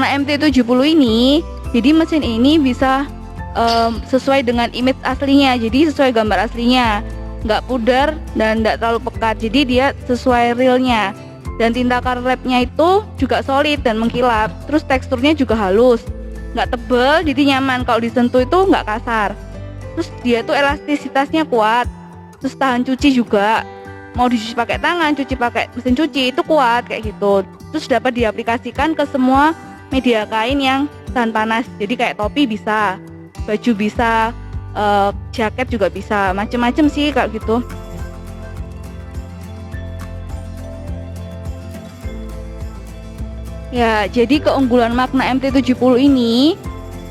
makna MT70 ini, jadi mesin ini bisa sesuai dengan image aslinya, jadi sesuai gambar aslinya, nggak pudar dan nggak terlalu pekat, jadi dia sesuai realnya. Dan tinta color wrapnya itu juga solid dan mengkilap, terus teksturnya juga halus, nggak tebel, jadi nyaman kalau disentuh itu nggak kasar. Terus dia tuh elastisitasnya kuat, terus tahan cuci juga, mau dicuci pakai tangan, cuci pakai mesin cuci itu kuat kayak gitu. Terus dapat diaplikasikan ke semua media kain yang tahan panas, jadi kayak topi bisa, baju bisa, jaket juga bisa, macem-macem sih kayak gitu. Ya, jadi keunggulan makna MT70 ini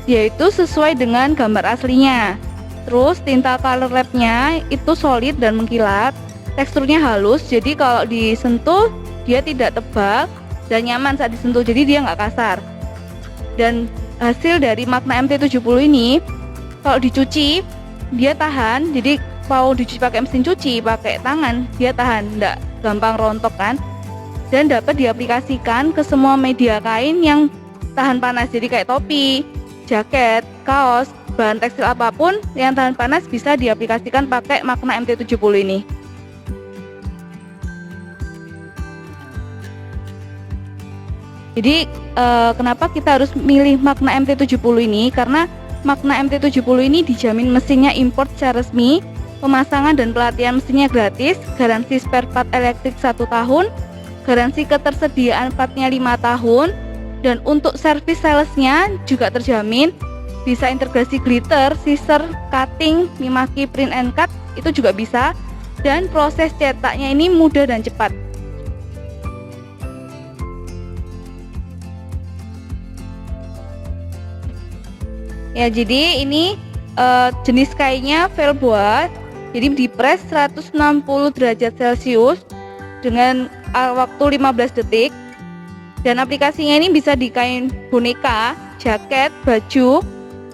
yaitu sesuai dengan gambar aslinya. Terus tinta color wrapnya itu solid dan mengkilap, teksturnya halus, jadi kalau disentuh dia tidak tebal dan nyaman saat disentuh, jadi dia nggak kasar. Dan hasil dari makna MT70 ini kalau dicuci dia tahan, jadi mau dicuci pakai mesin cuci, pakai tangan dia tahan, nggak gampang rontok kan. Dan dapat diaplikasikan ke semua media kain yang tahan panas, jadi kayak topi, jaket, kaos, bahan tekstil apapun yang tahan panas bisa diaplikasikan pakai makna MT70 ini. Jadi kenapa kita harus milih makna MT70 ini? Karena makna MT70 ini dijamin mesinnya import secara resmi, pemasangan dan pelatihan mesinnya gratis, garansi spare part elektrik 1 tahun, garansi ketersediaan partnya 5 tahun, dan untuk servis salesnya juga terjamin, bisa integrasi glitter, scissor, cutting, mimaki, print and cut itu juga bisa, dan proses cetaknya ini mudah dan cepat. Ya, jadi ini jenis kainnya velboa, jadi dipres 160 derajat Celcius dengan waktu 15 detik. Dan aplikasinya ini bisa di kain boneka, jaket, baju,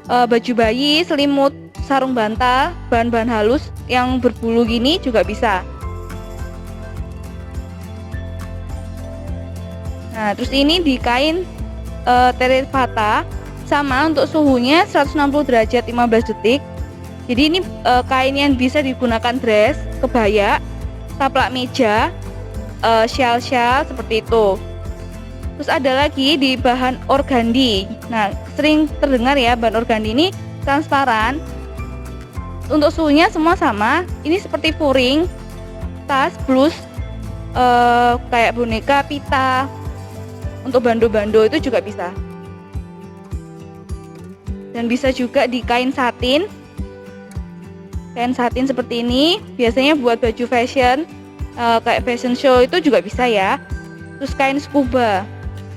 baju bayi, selimut, sarung bantal, bahan-bahan halus yang berbulu gini juga bisa. Nah, terus ini di kain terefata, sama untuk suhunya 160 derajat 15 detik. Jadi ini kain yang bisa digunakan dress, kebaya, taplak meja, shawl-shawl seperti itu. Terus ada lagi di bahan organdi. Nah, sering terdengar ya, bahan organdi ini transparan. Untuk suhunya semua sama. Ini seperti furing, tas, blus, kayak boneka, pita. Untuk bando-bando itu juga bisa. Dan bisa juga di kain satin. Kain satin seperti ini biasanya buat baju fashion, kayak fashion show itu juga bisa ya. Terus kain scuba.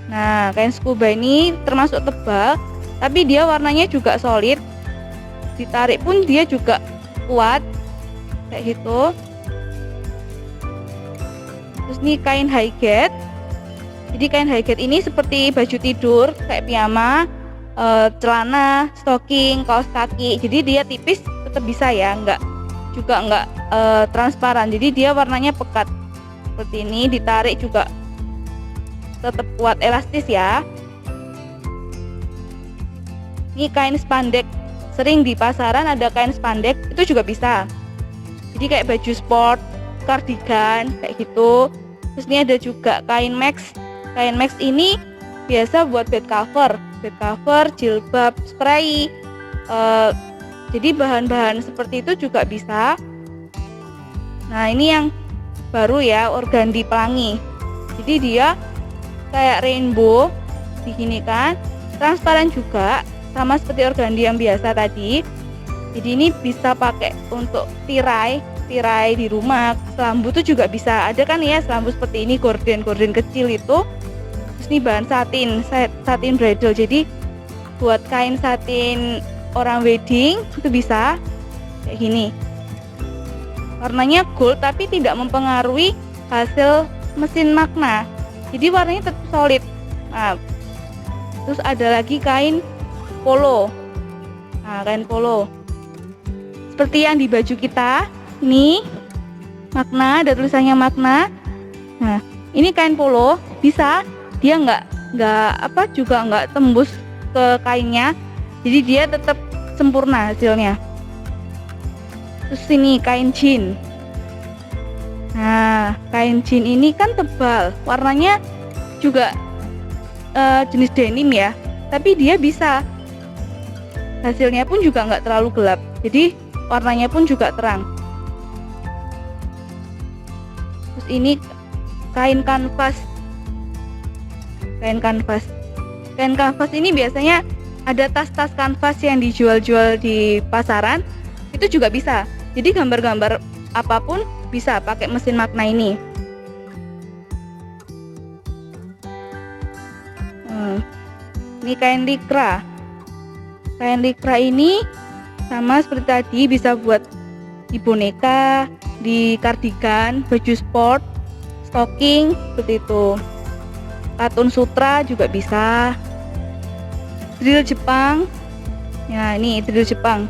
Nah, kain scuba ini termasuk tebal, tapi dia warnanya juga solid. Ditarik pun dia juga kuat, kayak gitu. Terus ini kain high-get. Jadi kain high-get ini seperti baju tidur, kayak piyama, celana, stocking, kaos kaki. Jadi dia tipis tetap bisa ya, nggak transparan. Jadi dia warnanya pekat seperti ini, ditarik juga tetap kuat, elastis ya. Ini kain spandek, sering di pasaran ada kain spandek, itu juga bisa. Jadi kayak baju sport, kardigan kayak gitu. Terus ini ada juga kain max. Kain max ini biasa buat bed cover, jilbab, spray. Jadi bahan-bahan seperti itu juga bisa. Nah, ini yang baru ya, organdi pelangi. Jadi dia kayak rainbow begini kan, transparan juga, sama seperti organdi yang biasa tadi. Jadi ini bisa pakai untuk tirai di rumah, selambu itu juga bisa. Ada kan ya selambu seperti ini, gorden kecil itu. Terus ini bahan satin bridal, jadi buat kain satin orang wedding itu bisa kayak gini. Warnanya gold tapi tidak mempengaruhi hasil mesin makna, jadi warnanya tetap solid. Nah, terus ada lagi kain polo. Nah, kain polo seperti yang di baju kita ini, makna, ada tulisannya makna. Nah, ini kain polo bisa, dia nggak juga nggak tembus ke kainnya, jadi dia tetap sempurna hasilnya. Terus ini kain jean. Nah, kain jean ini kan tebal, warnanya juga jenis denim ya, tapi dia bisa hasilnya pun juga nggak terlalu gelap, jadi warnanya pun juga terang. Terus ini kain kanvas. Kain kanvas ini biasanya ada tas-tas kanvas yang dijual-jual di pasaran, itu juga bisa. Jadi gambar-gambar apapun bisa pakai mesin makna ini. Ini kain likra. Kain likra ini sama seperti tadi, bisa buat di boneka, di kardigan, baju sport, stocking, seperti itu. Katun sutra juga bisa. Drill Jepang. Ya, ini drill Jepang.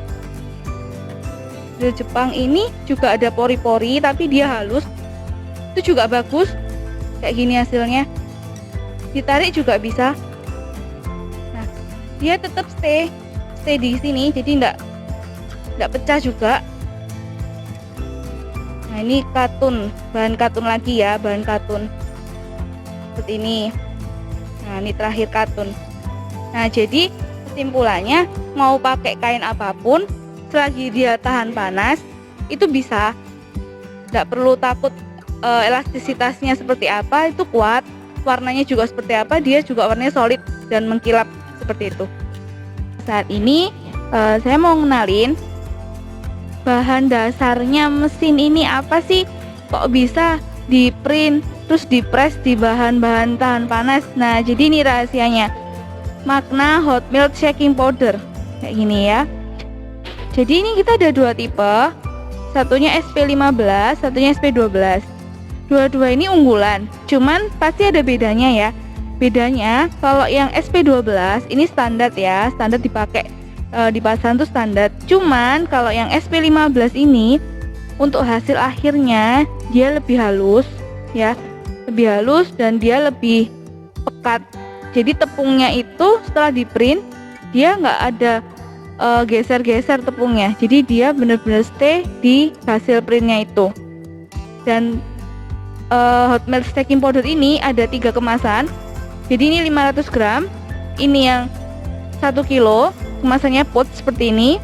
Drill Jepang ini juga ada pori-pori tapi dia halus. Itu juga bagus. Kayak gini hasilnya. Ditarik juga bisa. Nah, dia tetap stay di sini, jadi enggak pecah juga. Nah, ini katun, bahan katun lagi ya, bahan katun. Seperti ini. Nah, ini terakhir katun. Nah, jadi kesimpulannya, mau pakai kain apapun selagi dia tahan panas itu bisa. Nggak perlu takut elastisitasnya seperti apa, itu kuat. Warnanya juga seperti apa, dia juga warnanya solid dan mengkilap seperti itu. Saat ini saya mau ngenalin bahan dasarnya mesin ini apa sih, kok bisa di print terus di press di bahan-bahan tahan panas. Nah, jadi ini rahasianya, makna hot melt shaking powder kayak gini ya. Jadi ini kita ada dua tipe, satunya SP15, satunya SP12. Dua-dua ini unggulan, cuman pasti ada bedanya ya. Bedanya kalau yang SP12 ini standar ya, standar dipakai di pasaran tuh standar. Cuman kalau yang SP15 ini untuk hasil akhirnya dia lebih halus ya, lebih halus dan dia lebih pekat. Jadi tepungnya itu setelah di print dia nggak ada geser-geser tepungnya, jadi dia benar-benar stay di hasil printnya itu. Dan hot melt stacking powder ini ada 3 kemasan, jadi ini 500 gram, ini yang 1 kilo kemasannya pot seperti ini,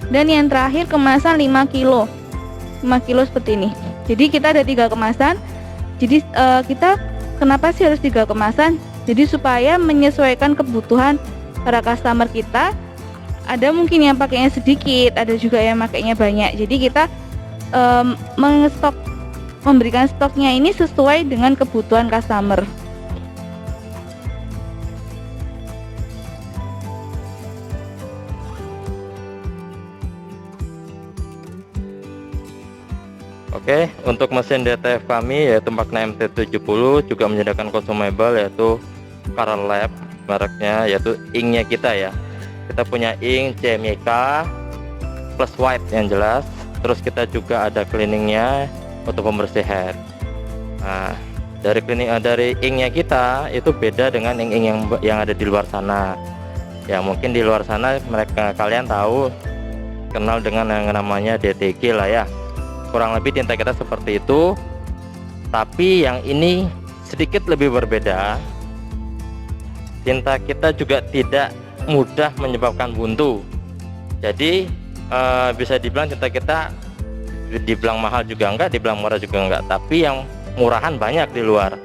dan yang terakhir kemasan 5 kilo seperti ini. Jadi kita ada 3 kemasan. Jadi kita kenapa sih harus 3 kemasan? Jadi supaya menyesuaikan kebutuhan para customer kita. Ada mungkin yang pakainya sedikit, ada juga yang pakainya banyak. Jadi kita memberikan stoknya ini sesuai dengan kebutuhan customer. Oke, untuk mesin DTF kami yaitu Makna MT70 juga menyediakan consumable yaitu Color Lab mereknya, yaitu inknya kita ya. Kita punya ink CMYK plus white yang jelas. Terus kita juga ada cleaningnya untuk pembersih hair. Nah, dari inknya kita itu beda dengan ink yang ada di luar sana. Ya mungkin di luar sana kalian tahu, kenal dengan yang namanya DTG lah ya. Kurang lebih tinta kita seperti itu, tapi yang ini sedikit lebih berbeda. Tinta kita juga tidak mudah menyebabkan buntu. Jadi bisa dibilang tinta kita dibilang mahal juga enggak, dibilang murah juga enggak, tapi yang murahan banyak di luar.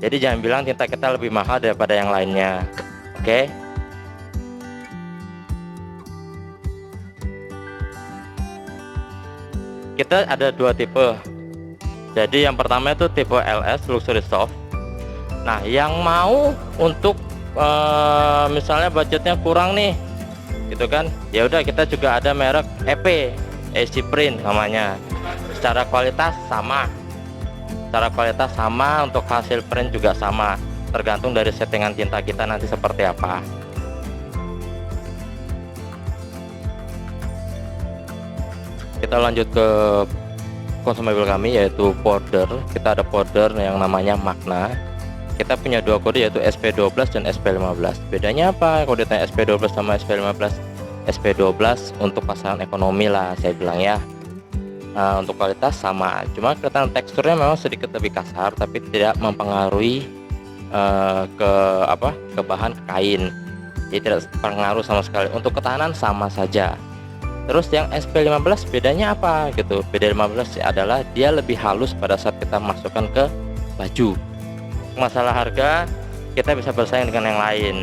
Jadi jangan bilang tinta kita lebih mahal daripada yang lainnya. Oke. Kita ada 2 tipe. Jadi yang pertama itu tipe LS, Luxury Soft. Nah, yang mau untuk misalnya budgetnya kurang nih, gitu kan, ya udah kita juga ada merek EP, AC Print namanya. Secara kualitas sama, untuk hasil print juga sama, tergantung dari settingan tinta kita nanti seperti apa. Kita lanjut ke consumable kami yaitu powder. Kita ada powder yang namanya Makna. kita punya dua kode yaitu SP12 dan SP15. Bedanya apa kalau ditanya SP12 sama SP15? SP12 untuk pasaran ekonomi lah saya bilang ya. Nah, untuk kualitas sama, cuma kelihatan teksturnya memang sedikit lebih kasar, tapi tidak mempengaruhi ke bahan kain, jadi tidak berpengaruh sama sekali. Untuk ketahanan sama saja. Terus yang SP15 bedanya apa gitu? PD15 adalah dia lebih halus pada saat kita masukkan ke baju. Masalah harga kita bisa bersaing dengan yang lain.